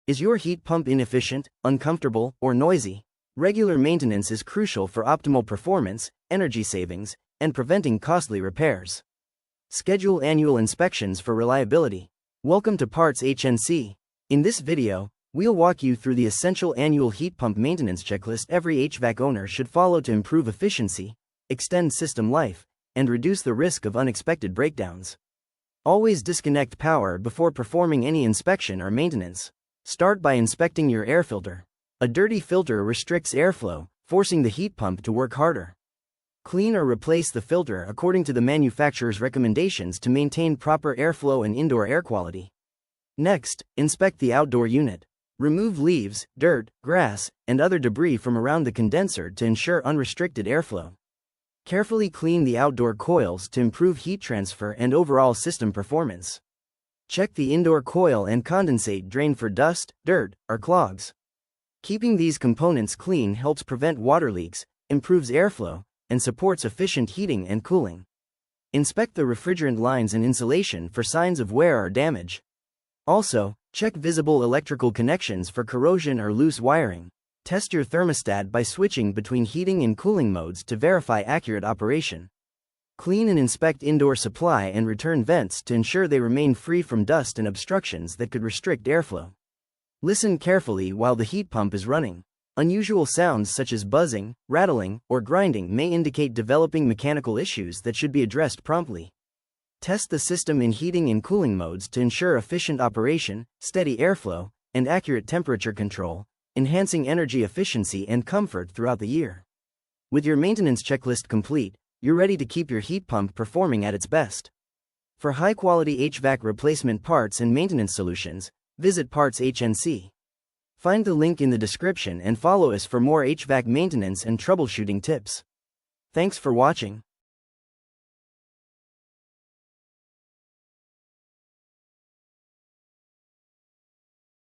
Is your heat pump inefficient, uncomfortable, or noisy? Regular maintenance is crucial for optimal performance, energy savings, and preventing costly repairs. Schedule annual inspections for reliability. Welcome to PartsHnC. In this video, we'll walk you through the essential annual heat pump maintenance checklist every HVAC owner should follow to improve efficiency, extend system life, and reduce the risk of unexpected breakdowns. Always disconnect power before performing any inspection or maintenance. Start by inspecting your air filter. A dirty filter restricts airflow, forcing the heat pump to work harder. Clean or replace the filter according to the manufacturer's recommendations to maintain proper airflow and indoor air quality. Next, inspect the outdoor unit. Remove leaves, dirt, grass, and other debris from around the condenser to ensure unrestricted airflow. Carefully clean the outdoor coils to improve heat transfer and overall system performance. Check the indoor coil and condensate drain for dust, dirt, or clogs. Keeping these components clean helps prevent water leaks, improves airflow, and supports efficient heating and cooling. Inspect the refrigerant lines and insulation for signs of wear or damage. Also, check visible electrical connections for corrosion or loose wiring. Test your thermostat by switching between heating and cooling modes to verify accurate operation. Clean and inspect indoor supply and return vents to ensure they remain free from dust and obstructions that could restrict airflow. Listen carefully while the heat pump is running. Unusual sounds such as buzzing, rattling, or grinding may indicate developing mechanical issues that should be addressed promptly. Test the system in heating and cooling modes to ensure efficient operation, steady airflow, and accurate temperature control, enhancing energy efficiency and comfort throughout the year. With your maintenance checklist complete, you're ready to keep your heat pump performing at its best. For high-quality HVAC replacement parts and maintenance solutions, visit PartsHnC. Find the link in the description and follow us for more HVAC maintenance and troubleshooting tips. Thanks for watching.